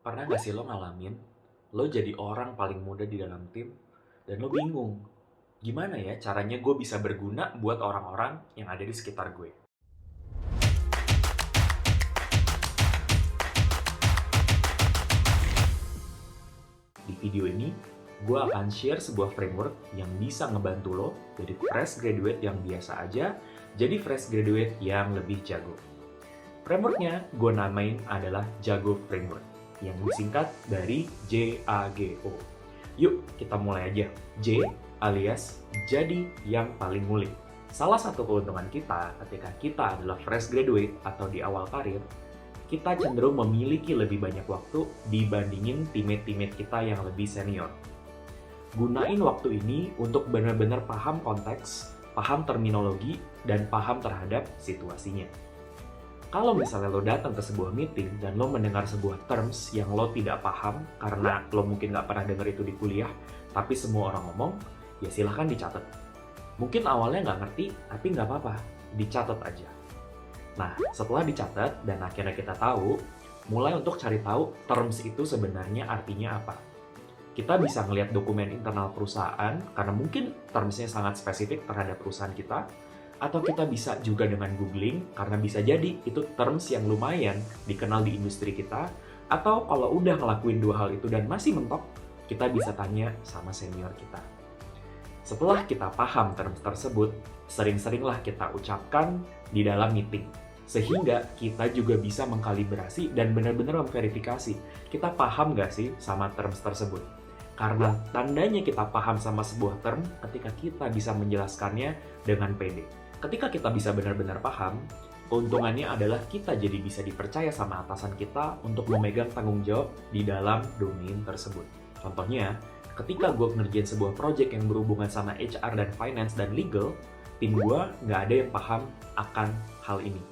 Pernah gak sih lo ngalamin, lo jadi orang paling muda di dalam tim, dan lo bingung, gimana ya caranya gue bisa berguna buat orang-orang yang ada di sekitar gue? Di video ini, gue akan share sebuah framework yang bisa ngebantu lo dari fresh graduate yang biasa aja, jadi fresh graduate yang lebih jago. Frameworknya gue namain adalah Jago Framework, yang disingkat dari JAGO. Yuk, kita mulai aja. J alias jadi yang paling ngulik. Salah satu keuntungan kita ketika kita adalah fresh graduate atau di awal karir, kita cenderung memiliki lebih banyak waktu dibandingin teammate-teammate kita yang lebih senior. Gunain waktu ini untuk benar-benar paham konteks, paham terminologi, dan paham terhadap situasinya. Kalau misalnya lo datang ke sebuah meeting dan lo mendengar sebuah terms yang lo tidak paham karena lo mungkin nggak pernah dengar itu di kuliah, tapi semua orang ngomong, ya silahkan dicatat. Mungkin awalnya nggak ngerti, tapi nggak apa-apa, dicatat aja. Nah, setelah dicatat dan akhirnya kita tahu, mulai untuk cari tahu terms itu sebenarnya artinya apa. Kita bisa ngelihat dokumen internal perusahaan, karena mungkin termsnya sangat spesifik terhadap perusahaan kita, atau kita bisa juga dengan googling, karena bisa jadi itu terms yang lumayan dikenal di industri kita, atau kalau udah ngelakuin dua hal itu dan masih mentok, kita bisa tanya sama senior kita. Setelah kita paham terms tersebut, sering-seringlah kita ucapkan di dalam meeting, sehingga kita juga bisa mengkalibrasi dan benar-benar memverifikasi kita paham nggak sih sama terms tersebut. Karena tandanya kita paham sama sebuah term ketika kita bisa menjelaskannya dengan pede. Ketika kita bisa benar-benar paham, keuntungannya adalah kita jadi bisa dipercaya sama atasan kita untuk memegang tanggung jawab di dalam domain tersebut. Contohnya, ketika gue ngerjain sebuah project yang berhubungan sama HR dan finance dan legal, tim gue nggak ada yang paham akan hal ini.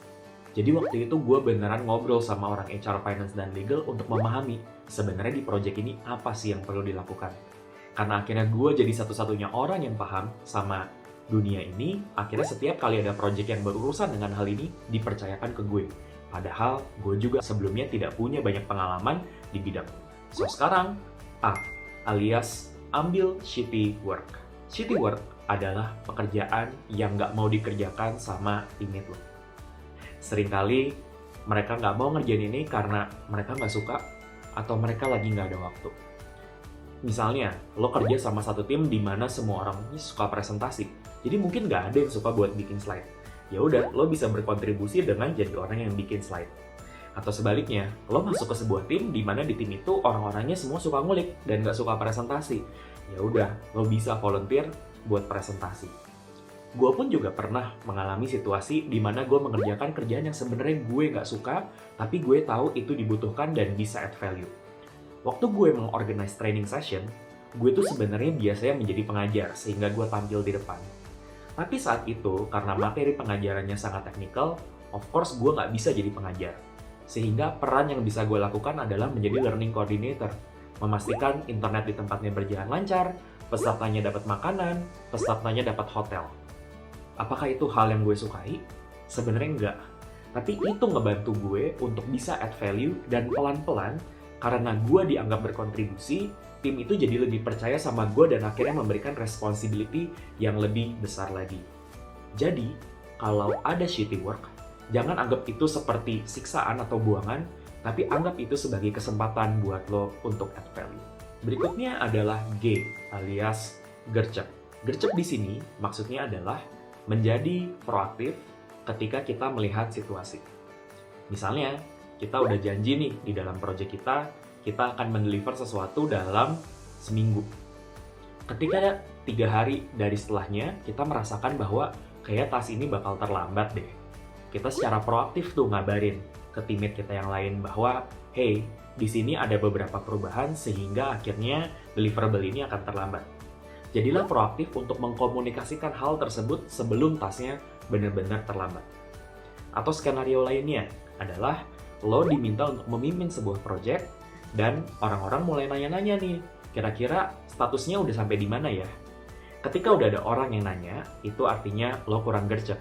Jadi waktu itu gue beneran ngobrol sama orang HR, finance, dan legal untuk memahami sebenarnya di project ini apa sih yang perlu dilakukan. Karena akhirnya gue jadi satu-satunya orang yang paham sama dunia ini, akhirnya setiap kali ada project yang berurusan dengan hal ini, dipercayakan ke gue. Padahal gue juga sebelumnya tidak punya banyak pengalaman di bidang. So sekarang, A, alias ambil shitty work. Shitty work adalah pekerjaan yang nggak mau dikerjakan sama teammate lo. Seringkali mereka nggak mau ngerjain ini karena mereka nggak suka atau mereka lagi nggak ada waktu. Misalnya, lo kerja sama satu tim di mana semua orang ini suka presentasi, jadi mungkin nggak ada yang suka buat bikin slide. Ya udah, lo bisa berkontribusi dengan jadi orang yang bikin slide. Atau sebaliknya, lo masuk ke sebuah tim di mana di tim itu orang-orangnya semua suka ngulik dan nggak suka presentasi. Ya udah, lo bisa volunteer buat presentasi. Gue pun juga pernah mengalami situasi di mana gue mengerjakan kerjaan yang sebenarnya gue nggak suka, tapi gue tahu itu dibutuhkan dan bisa add value. Waktu gue mengorganize training session, gue tuh sebenarnya biasanya menjadi pengajar sehingga gue tampil di depan. Tapi saat itu, karena materi pengajarannya sangat teknikal, of course gue nggak bisa jadi pengajar. Sehingga peran yang bisa gue lakukan adalah menjadi learning coordinator, memastikan internet di tempatnya berjalan lancar, pesertanya dapat makanan, pesertanya dapat hotel. Apakah itu hal yang gue sukai? Sebenarnya enggak. Tapi itu ngebantu gue untuk bisa add value dan pelan-pelan karena gue dianggap berkontribusi, tim itu jadi lebih percaya sama gue dan akhirnya memberikan responsibility yang lebih besar lagi. Jadi, kalau ada shitty work, jangan anggap itu seperti siksaan atau buangan, tapi anggap itu sebagai kesempatan buat lo untuk add value. Berikutnya adalah G, alias gercep. Gercep di sini maksudnya adalah menjadi proaktif ketika kita melihat situasi. Misalnya, kita udah janji nih di dalam proyek kita akan mendeliver sesuatu dalam seminggu. Ketika 3 hari dari setelahnya, kita merasakan bahwa kayak tas ini bakal terlambat deh. Kita secara proaktif tuh ngabarin ke teammate kita yang lain bahwa, hey, di sini ada beberapa perubahan sehingga akhirnya deliverable ini akan terlambat. Jadilah proaktif untuk mengkomunikasikan hal tersebut sebelum tasnya benar-benar terlambat. Atau skenario lainnya adalah lo diminta untuk memimpin sebuah project dan orang-orang mulai nanya-nanya nih, kira-kira statusnya udah sampai di mana ya? Ketika udah ada orang yang nanya, itu artinya lo kurang gercep.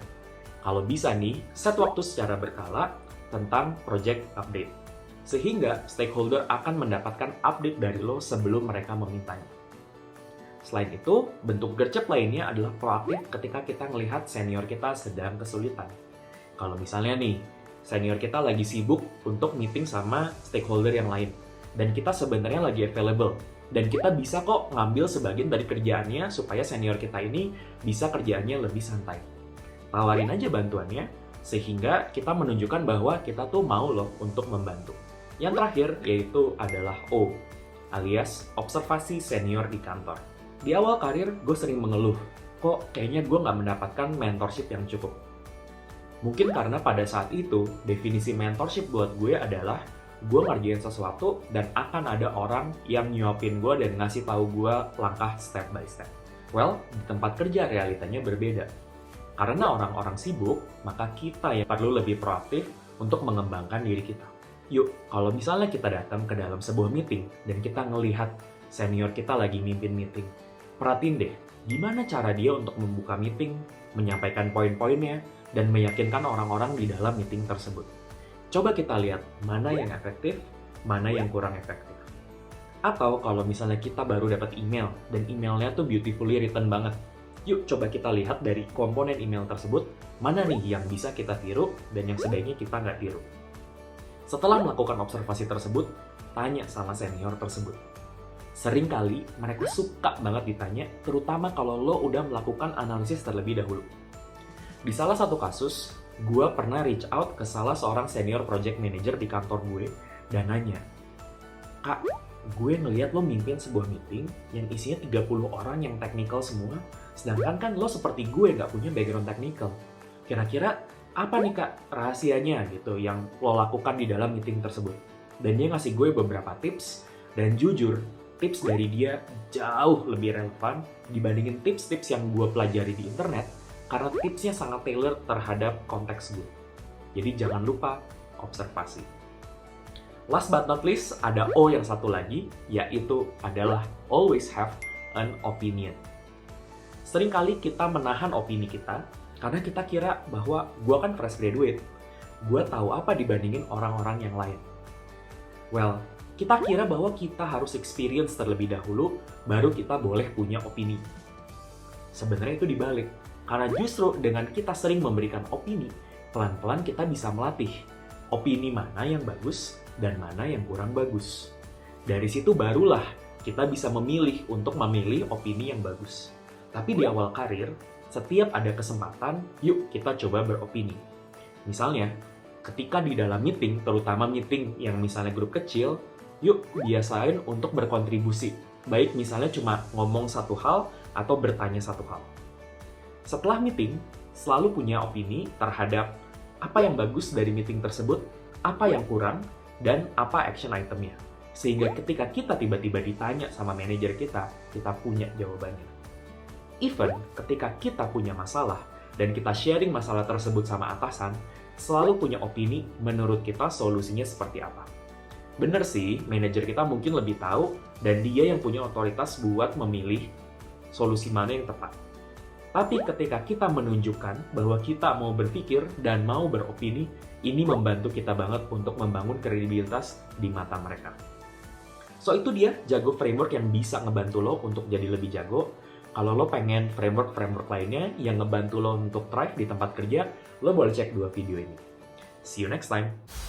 Kalau bisa nih, set waktu secara berkala tentang project update. sehingga stakeholder akan mendapatkan update dari lo sebelum mereka memintanya. Selain itu, bentuk gercep lainnya adalah proaktif ketika kita melihat senior kita sedang kesulitan. Kalau misalnya nih, senior kita lagi sibuk untuk meeting sama stakeholder yang lain, dan kita sebenarnya lagi available, dan kita bisa kok ngambil sebagian dari kerjaannya supaya senior kita ini bisa kerjaannya lebih santai. Tawarin aja bantuannya, sehingga kita menunjukkan bahwa kita tuh mau loh untuk membantu. Yang terakhir yaitu adalah O, alias observasi senior di kantor. Di awal karir, gue sering mengeluh, kok kayaknya gue nggak mendapatkan mentorship yang cukup. Mungkin karena pada saat itu, definisi mentorship buat gue adalah gue ngerjain sesuatu dan akan ada orang yang nyuapin gue dan ngasih tahu gue langkah step by step. Well, di tempat kerja realitanya berbeda. Karena orang-orang sibuk, maka kita yang perlu lebih proaktif untuk mengembangkan diri kita. Yuk, kalau misalnya kita datang ke dalam sebuah meeting dan kita ngelihat senior kita lagi mimpin meeting, perhatiin deh, gimana cara dia untuk membuka meeting, menyampaikan poin-poinnya, dan meyakinkan orang-orang di dalam meeting tersebut. Coba kita lihat mana yang efektif, mana yang kurang efektif. Atau kalau misalnya kita baru dapat email, dan emailnya tuh beautifully written banget. Yuk coba kita lihat dari komponen email tersebut, mana nih yang bisa kita tiru, dan yang sebaiknya kita nggak tiru. Setelah melakukan observasi tersebut, tanya sama senior tersebut. Seringkali mereka suka banget ditanya, terutama kalau lo udah melakukan analisis terlebih dahulu. Di salah satu kasus, gue pernah reach out ke salah seorang senior project manager di kantor gue dan nanya, "Kak, gue ngeliat lo mimpin sebuah meeting yang isinya 30 orang yang technical semua, sedangkan kan lo seperti gue nggak punya background technical. Kira-kira apa nih Kak rahasianya gitu yang lo lakukan di dalam meeting tersebut?" Dan dia ngasih gue beberapa tips, dan jujur, tips dari dia jauh lebih relevan dibandingin tips-tips yang gue pelajari di internet karena tipsnya sangat tailored terhadap konteks gue. Jadi jangan lupa observasi. Last but not least, ada O yang satu lagi, yaitu adalah always have an opinion. Seringkali kita menahan opini kita karena kita kira bahwa gue kan fresh graduate, gue tahu apa dibandingin orang-orang yang lain. Well, kita kira bahwa kita harus experience terlebih dahulu, baru kita boleh punya opini. Sebenarnya itu dibalik, karena justru dengan kita sering memberikan opini, pelan-pelan kita bisa melatih opini mana yang bagus dan mana yang kurang bagus. Dari situ barulah kita bisa memilih untuk memilih opini yang bagus. Tapi di awal karir, setiap ada kesempatan, yuk kita coba beropini. Misalnya, ketika di dalam meeting, terutama meeting yang misalnya grup kecil, yuk biasain untuk berkontribusi. Baik misalnya cuma ngomong satu hal atau bertanya satu hal. Setelah meeting, selalu punya opini terhadap apa yang bagus dari meeting tersebut, apa yang kurang, dan apa action itemnya. Sehingga ketika kita tiba-tiba ditanya sama manajer kita punya jawabannya. Even ketika kita punya masalah, dan kita sharing masalah tersebut sama atasan, selalu punya opini menurut kita solusinya seperti apa. Bener sih, manajer kita mungkin lebih tahu dan dia yang punya otoritas buat memilih solusi mana yang tepat. Tapi ketika kita menunjukkan bahwa kita mau berpikir dan mau beropini, ini membantu kita banget untuk membangun kredibilitas di mata mereka. So itu dia Jago Framework yang bisa ngebantu lo untuk jadi lebih jago. Kalau lo pengen framework lainnya yang ngebantu lo untuk thrive di tempat kerja, lo boleh cek 2 video ini. See you next time!